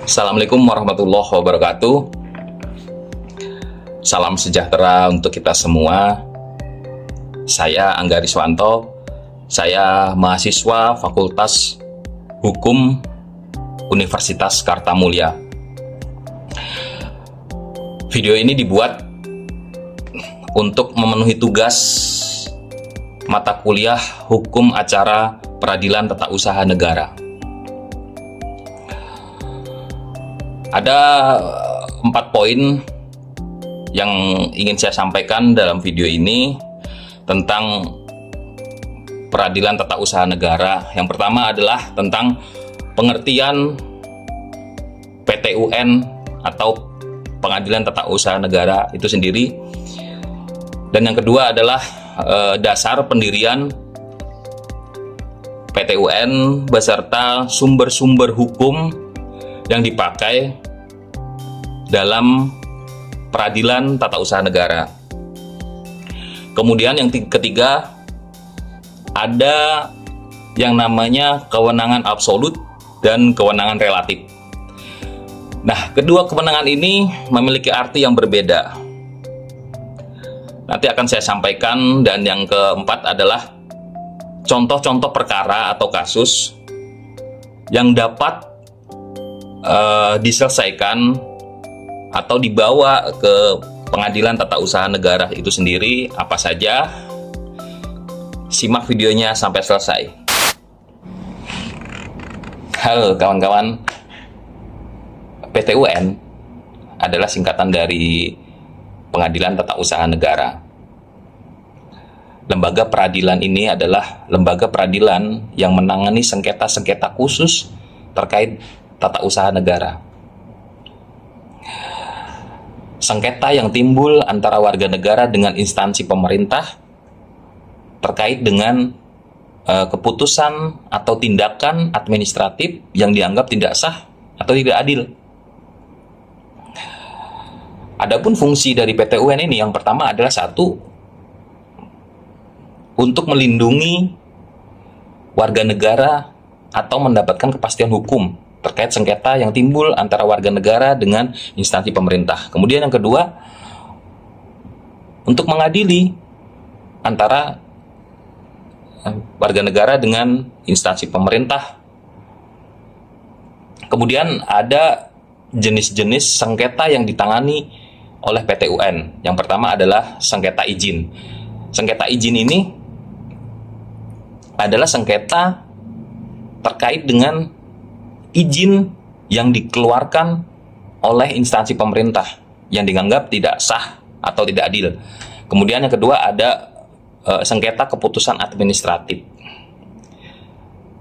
Assalamualaikum warahmatullahi wabarakatuh. Salam sejahtera untuk kita semua. Saya Angga Riswanto. Saya mahasiswa Fakultas Hukum Universitas Kartamulya. Video ini dibuat untuk memenuhi tugas mata kuliah Hukum Acara Peradilan Tata Usaha Negara. Ada 4 poin yang ingin saya sampaikan dalam video ini tentang peradilan tata usaha negara. Yang pertama adalah tentang pengertian PTUN atau Pengadilan Tata Usaha Negara itu sendiri. Dan yang kedua adalah dasar pendirian PTUN beserta sumber-sumber hukum yang dipakai dalam peradilan tata usaha negara. Kemudian yang ketiga, ada yang namanya kewenangan absolut dan kewenangan relatif. Nah, kedua kewenangan ini memiliki arti yang berbeda. Nanti akan saya sampaikan. Dan yang keempat adalah contoh-contoh perkara atau kasus yang dapat diselesaikan atau dibawa ke Pengadilan Tata Usaha Negara itu sendiri apa saja. Simak videonya sampai selesai. Halo kawan-kawan, PTUN adalah singkatan dari Pengadilan Tata Usaha Negara. Lembaga peradilan ini adalah lembaga peradilan yang menangani sengketa-sengketa khusus terkait tata usaha negara. Sengketa yang timbul antara warga negara dengan instansi pemerintah terkait dengan keputusan atau tindakan administratif yang dianggap tidak sah atau tidak adil. Adapun fungsi dari PTUN ini yang pertama adalah satu, untuk melindungi warga negara atau mendapatkan kepastian hukum terkait sengketa yang timbul antara warga negara dengan instansi pemerintah. Kemudian yang kedua, untuk mengadili antara warga negara dengan instansi pemerintah. Kemudian ada jenis-jenis sengketa yang ditangani oleh PTUN. Yang pertama adalah sengketa izin. Sengketa izin ini adalah sengketa terkait dengan izin yang dikeluarkan oleh instansi pemerintah yang dianggap tidak sah atau tidak adil. Kemudian yang kedua ada sengketa keputusan administratif.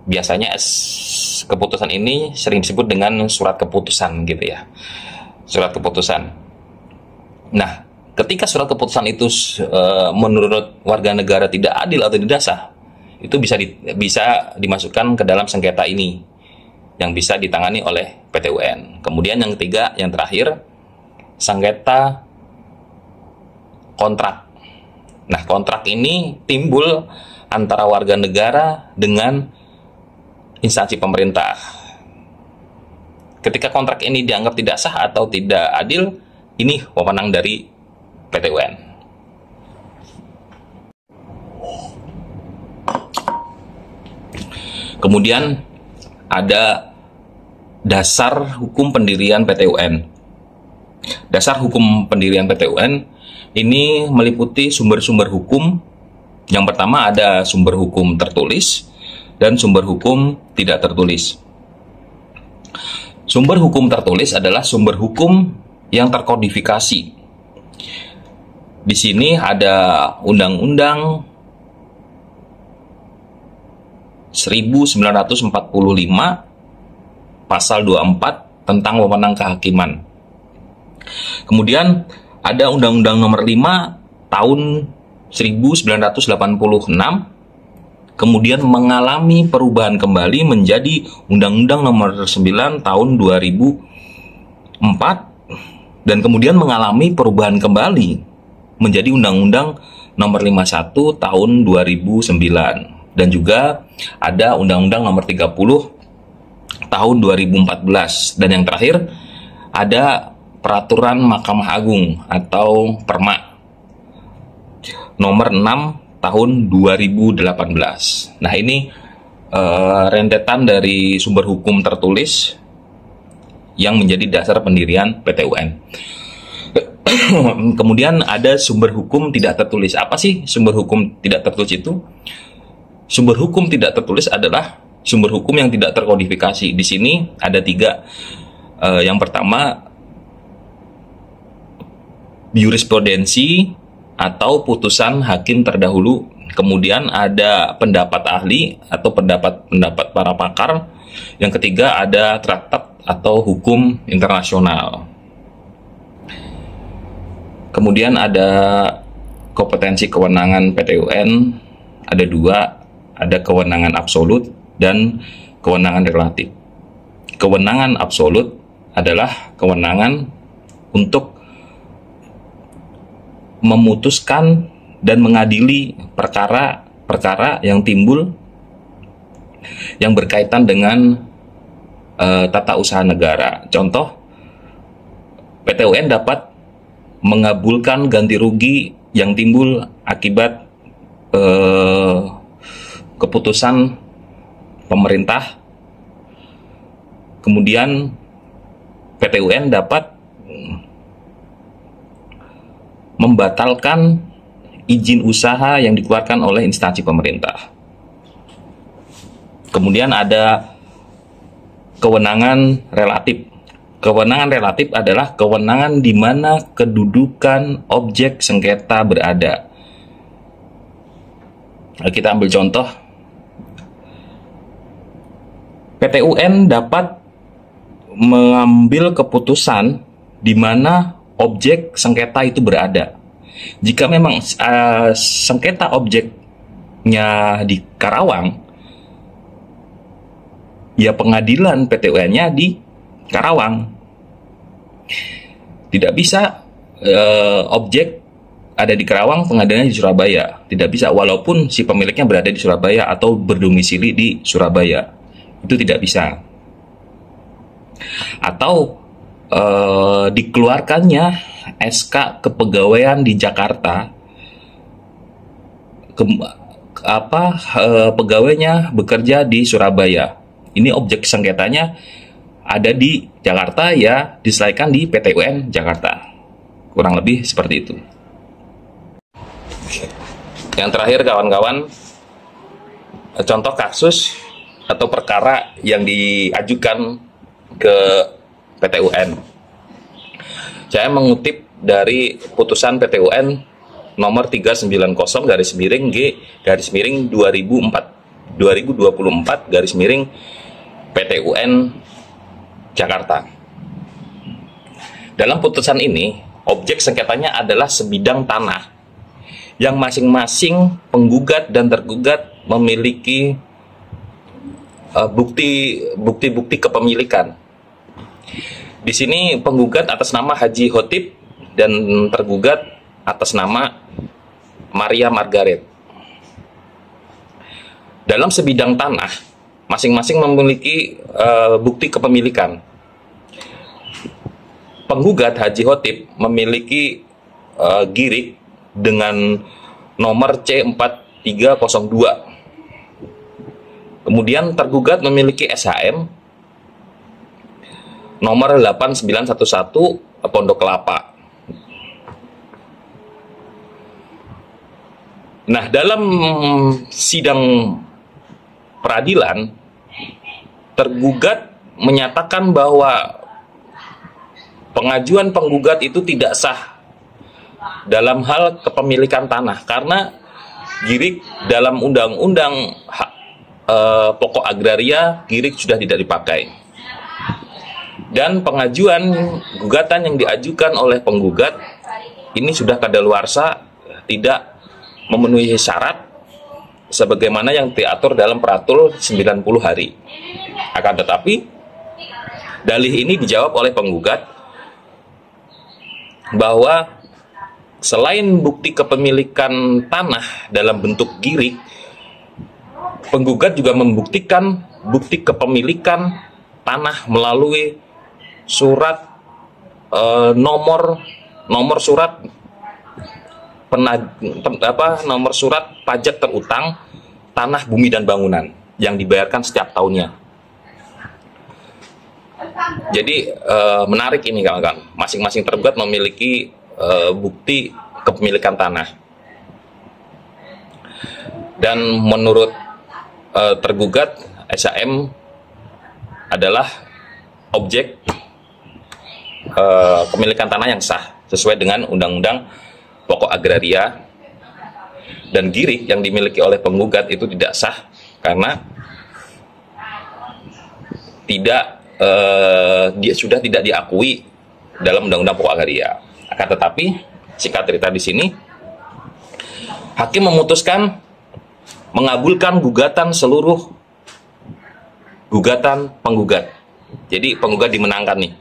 Biasanya keputusan ini sering disebut dengan surat keputusan gitu ya. Surat keputusan. Nah, ketika surat keputusan itu menurut warga negara tidak adil atau tidak sah, itu bisa dimasukkan ke dalam sengketa ini yang bisa ditangani oleh PTUN. Kemudian yang ketiga, yang terakhir, sengketa kontrak. Nah, kontrak ini timbul antara warga negara dengan instansi pemerintah. Ketika kontrak ini dianggap tidak sah atau tidak adil, ini wewenang dari PTUN. Kemudian ada dasar hukum pendirian PTUN. Dasar hukum pendirian PTUN ini meliputi sumber-sumber hukum. Yang pertama ada sumber hukum tertulis dan sumber hukum tidak tertulis. Sumber hukum tertulis adalah sumber hukum yang terkodifikasi. Di sini ada Undang-Undang 1945 Pasal 24 tentang wewenang kehakiman. Kemudian ada Undang-Undang Nomor 5 Tahun 1986, kemudian mengalami perubahan kembali menjadi Undang-Undang Nomor 9 Tahun 2004, dan kemudian mengalami perubahan kembali menjadi Undang-Undang Nomor 51 Tahun 2009. Dan juga ada Undang-Undang Nomor 30 tahun 2014. Dan yang terakhir ada Peraturan Mahkamah Agung atau Perma nomor 6 tahun 2018. Nah, ini rentetan dari sumber hukum tertulis yang menjadi dasar pendirian PT UN. Kemudian ada sumber hukum tidak tertulis. Apa sih sumber hukum tidak tertulis itu? Sumber hukum tidak tertulis adalah sumber hukum yang tidak terkodifikasi. Di sini ada 3. Yang pertama, jurisprudensi atau putusan hakim terdahulu. Kemudian ada pendapat ahli atau pendapat para pakar. Yang ketiga ada traktat atau hukum internasional. Kemudian ada kompetensi kewenangan PT UN, ada 2, ada kewenangan absolut dan kewenangan relatif. Kewenangan absolut adalah kewenangan untuk memutuskan dan mengadili perkara-perkara yang timbul yang berkaitan dengan tata usaha negara. Contoh, PT UN dapat mengabulkan ganti rugi yang timbul akibat keputusan pemerintah. Kemudian PT UN dapat membatalkan izin usaha yang dikeluarkan oleh instansi pemerintah. Kemudian ada kewenangan relatif. Kewenangan relatif adalah kewenangan di mana kedudukan objek sengketa berada. Kita ambil contoh. PT UN dapat mengambil keputusan di mana objek sengketa itu berada. Jika memang sengketa objeknya di Karawang, ya pengadilan PT UN-nya di Karawang. Tidak bisa objek ada di Karawang, pengadilannya di Surabaya. Tidak bisa, walaupun si pemiliknya berada di Surabaya atau berdomisili di Surabaya. Itu tidak bisa. Atau dikeluarkannya SK kepegawaian di Jakarta, pegawainya bekerja di Surabaya. Ini objek sengketanya ada di Jakarta, ya diselesaikan di PT UN Jakarta. Kurang lebih seperti itu. Yang terakhir kawan-kawan, contoh kasus atau perkara yang diajukan ke PT UN. Saya mengutip dari putusan PT UN nomor 390-2024 PT UN Jakarta. Dalam putusan ini, objek sengketanya adalah sebidang tanah yang masing-masing penggugat dan tergugat memiliki bukti-bukti kepemilikan. Di sini penggugat atas nama Haji Khotib dan tergugat atas nama Maria Margaret. Dalam sebidang tanah, masing-masing memiliki bukti kepemilikan. Penggugat Haji Khotib memiliki girik dengan nomor C4302. Kemudian tergugat memiliki SHM nomor 8911 Pondok Kelapa. Nah, dalam sidang peradilan, tergugat menyatakan bahwa pengajuan penggugat itu tidak sah dalam hal kepemilikan tanah karena girik dalam undang-undang pokok agraria, girik sudah tidak dipakai. Dan pengajuan gugatan yang diajukan oleh penggugat ini sudah kadaluarsa, tidak memenuhi syarat sebagaimana yang diatur dalam Peratur 90 hari. Akan tetapi dalih ini dijawab oleh penggugat bahwa selain bukti kepemilikan tanah dalam bentuk girik, penggugat juga membuktikan bukti kepemilikan tanah melalui surat nomor surat nomor surat pajak terutang tanah, bumi, dan bangunan yang dibayarkan setiap tahunnya. Jadi menarik ini kawan-kawan, masing-masing tergugat memiliki bukti kepemilikan tanah. Dan menurut tergugat, SHM adalah objek kepemilikan tanah yang sah sesuai dengan Undang-Undang Pokok Agraria, dan girik yang dimiliki oleh penggugat itu tidak sah karena dia sudah tidak diakui dalam Undang-Undang Pokok Agraria. Akan tetapi, singkat cerita di sini, hakim memutuskan mengabulkan gugatan seluruh gugatan penggugat. Jadi penggugat dimenangkan nih.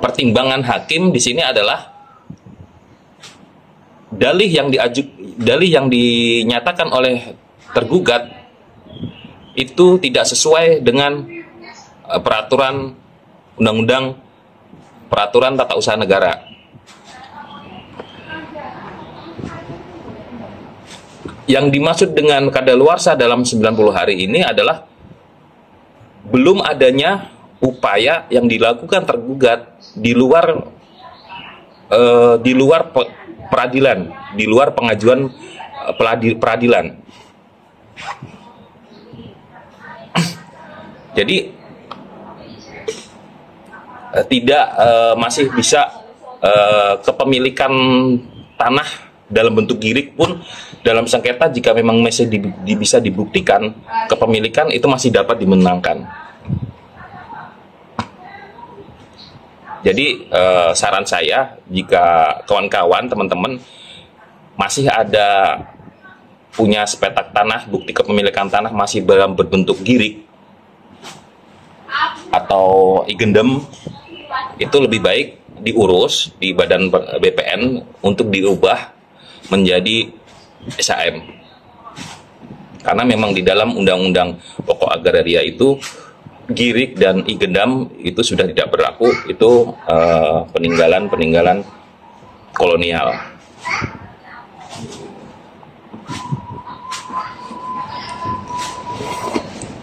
Pertimbangan hakim di sini adalah dalih yang dinyatakan oleh tergugat itu tidak sesuai dengan peraturan undang-undang peraturan tata usaha negara. Yang dimaksud dengan kadaluarsa dalam 90 hari ini adalah belum adanya upaya yang dilakukan tergugat di luar peradilan, di luar pengajuan peradilan. Jadi tidak masih bisa kepemilikan tanah dalam bentuk girik pun dalam sengketa, jika memang masih bisa dibuktikan kepemilikan, itu masih dapat dimenangkan. Jadi saran saya, jika kawan-kawan, teman-teman masih ada punya sepetak tanah, bukti kepemilikan tanah masih dalam berbentuk girik atau igendem, itu lebih baik diurus di Badan BPN untuk diubah menjadi SHM. Karena memang di dalam Undang-Undang Pokok Agraria itu girik dan igendam itu sudah tidak berlaku, itu peninggalan kolonial.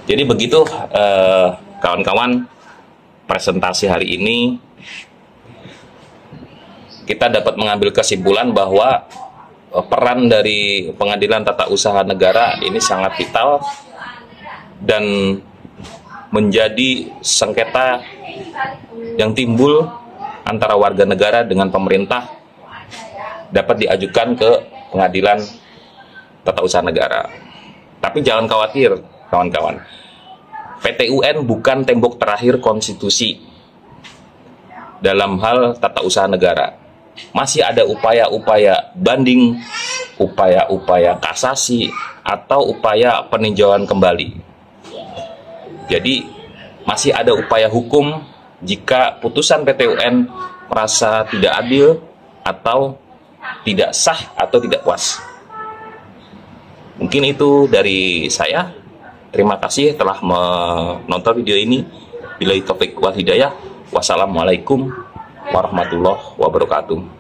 Jadi begitu kawan-kawan, presentasi hari ini kita dapat mengambil kesimpulan bahwa peran dari Pengadilan Tata Usaha Negara ini sangat vital dan menjadi sengketa yang timbul antara warga negara dengan pemerintah dapat diajukan ke Pengadilan Tata Usaha Negara. Tapi jangan khawatir kawan-kawan, PT UN bukan tembok terakhir konstitusi dalam hal tata usaha negara. Masih ada upaya-upaya banding, upaya-upaya kasasi, atau upaya peninjauan kembali. Jadi masih ada upaya hukum jika putusan PT UN merasa tidak adil atau tidak sah atau tidak puas. Mungkin itu dari saya. Terima kasih telah menonton video ini. Billahi taufiq wal hidayah. Wassalamualaikum warahmatullahi wabarakatuh.